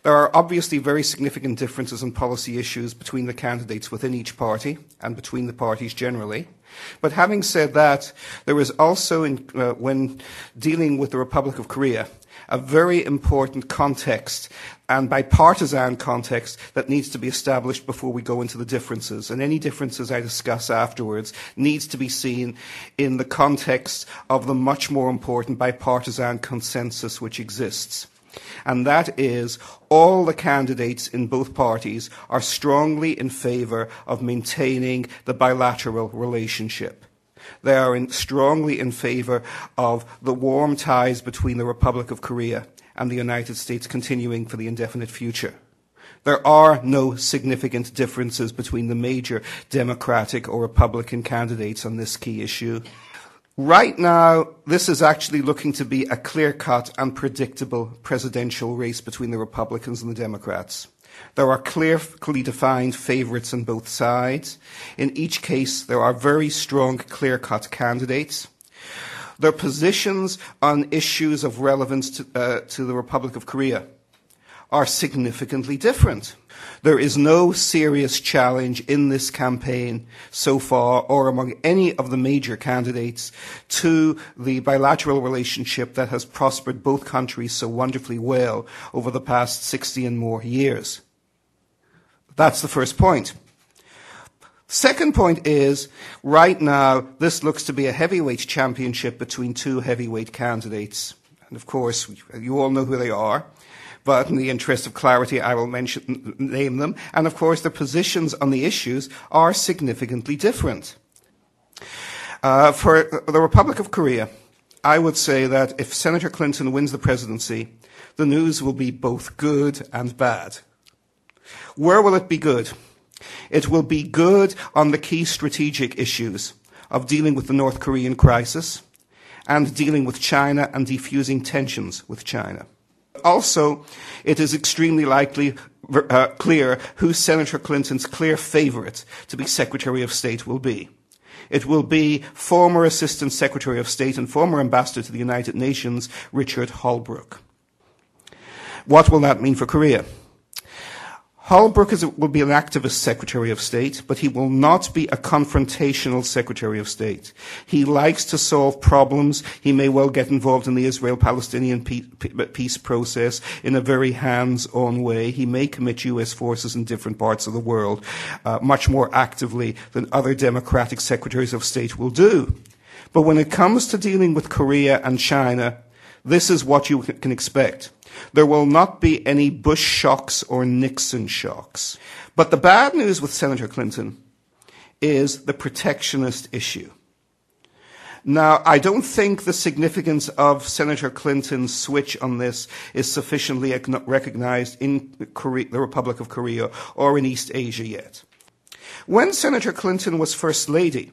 There are obviously very significant differences in policy issues between the candidates within each party and between the parties generally. But having said that, there is also, when dealing with the Republic of Korea, a very important context and bipartisan context that needs to be established before we go into the differences. And any differences I discuss afterwards needs to be seen in the context of the much more important bipartisan consensus which exists. And that is, all the candidates in both parties are strongly in favour of maintaining the bilateral relationship. They are strongly in favour of the warm ties between the Republic of Korea and the United States continuing for the indefinite future. There are no significant differences between the major Democratic or Republican candidates on this key issue. Right now, this is actually looking to be a clear-cut and predictable presidential race between the Republicans and the Democrats. There are clearly defined favourites on both sides. In each case, there are very strong, clear-cut candidates. Their positions on issues of relevance to the Republic of Korea are significantly different. There is no serious challenge in this campaign so far, or among any of the major candidates, to the bilateral relationship that has prospered both countries so wonderfully well over the past 60 and more years. That's the first point. Second point is, right now, this looks to be a heavyweight championship between two heavyweight candidates. And of course, you all know who they are. But in the interest of clarity, I will name them. And of course, their positions on the issues are significantly different. For the Republic of Korea, I would say that if Senator Clinton wins the presidency, the news will be both good and bad. Where will it be good? It will be good on the key strategic issues of dealing with the North Korean crisis and dealing with China and defusing tensions with China. Also, it is extremely clear who Senator Clinton's clear favourite to be Secretary of State will be. It will be former Assistant Secretary of State and former Ambassador to the United Nations, Richard Holbrooke. What will that mean for Korea? Holbrooke will be an activist Secretary of State, but he will not be a confrontational Secretary of State. He likes to solve problems. He may well get involved in the Israel-Palestinian peace process in a very hands-on way. He may commit U.S. forces in different parts of the world much more actively than other Democratic Secretaries of State will do. But when it comes to dealing with Korea and China, this is what you can expect. There will not be any Bush shocks or Nixon shocks. But the bad news with Senator Clinton is the protectionist issue. Now, I don't think the significance of Senator Clinton's switch on this is sufficiently recognized in the Republic of Korea or in East Asia yet. When Senator Clinton was First Lady,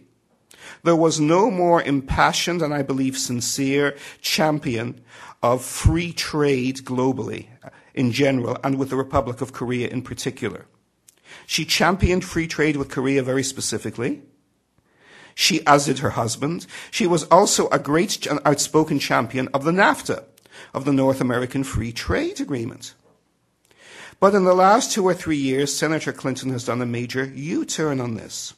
there was no more impassioned and, I believe, sincere champion of free trade globally in general and with the Republic of Korea in particular. She championed free trade with Korea very specifically. She, as did her husband, she was also a great and outspoken champion of the NAFTA, of the North American Free Trade Agreement. But in the last 2 or 3 years, Senator Clinton has done a major U-turn on this.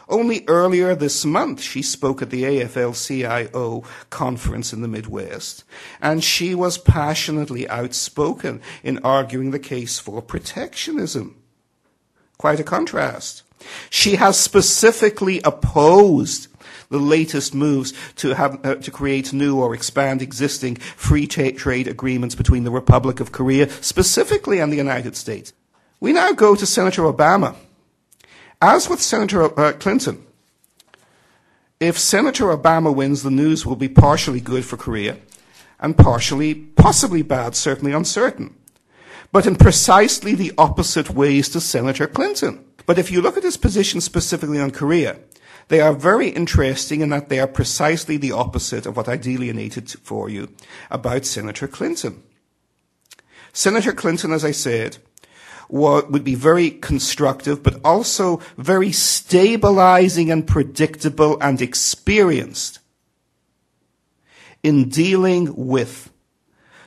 Only earlier this month, she spoke at the AFL-CIO conference in the Midwest, and she was passionately outspoken in arguing the case for protectionism. Quite a contrast. She has specifically opposed the latest moves to create new or expand existing free trade agreements between the Republic of Korea, specifically, and the United States. We now go to Senator Obama. As with Senator Clinton, if Senator Obama wins, the news will be partially good for Korea and partially, possibly bad, certainly uncertain. But in precisely the opposite ways to Senator Clinton. But if you look at his position specifically on Korea, they are very interesting in that they are precisely the opposite of what I delineated for you about Senator Clinton. Senator Clinton, as I said, would be very constructive, but also very stabilizing and predictable and experienced in dealing with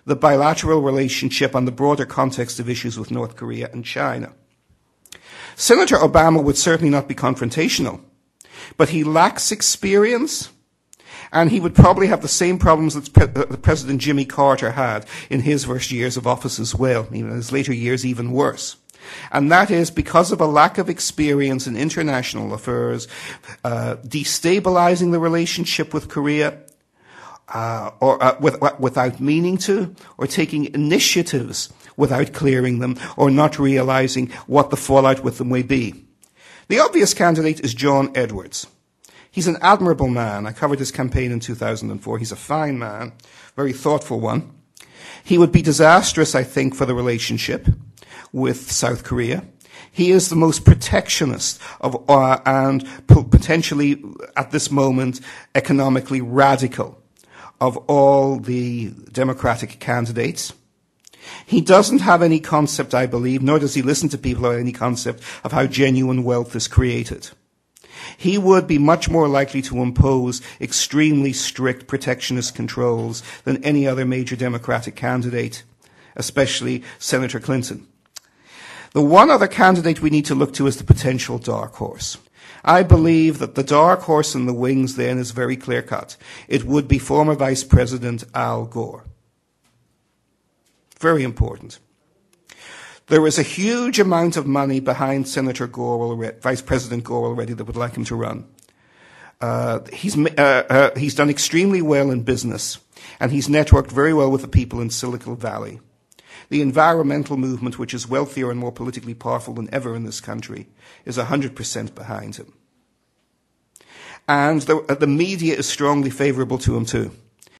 the bilateral relationship and the broader context of issues with North Korea and China. Senator Obama would certainly not be confrontational, but he lacks experience, and he would probably have the same problems that President Jimmy Carter had in his first years of office as well, even in his later years even worse. And that is because of a lack of experience in international affairs, destabilizing the relationship with Korea, without meaning to, or taking initiatives without clearing them, or not realizing what the fallout with them may be. The obvious candidate is John Edwards. He's an admirable man. I covered his campaign in 2004. He's a fine man, very thoughtful one. He would be disastrous, I think, for the relationship with South Korea. He is the most protectionist of, and potentially, at this moment, economically radical of all the Democratic candidates. He doesn't have any concept, I believe, nor does he listen to people who have any concept of how genuine wealth is created. He would be much more likely to impose extremely strict protectionist controls than any other major Democratic candidate, especially Senator Clinton. The one other candidate we need to look to is the potential dark horse. I believe that the dark horse in the wings then is very clear-cut. It would be former Vice President Al Gore. Very important. There is a huge amount of money behind Senator Gore already, Vice President Gore already, that would like him to run. He's done extremely well in business, and he's networked very well with the people in Silicon Valley. The environmental movement, which is wealthier and more politically powerful than ever in this country, is 100% behind him. And the media is strongly favourable to him too.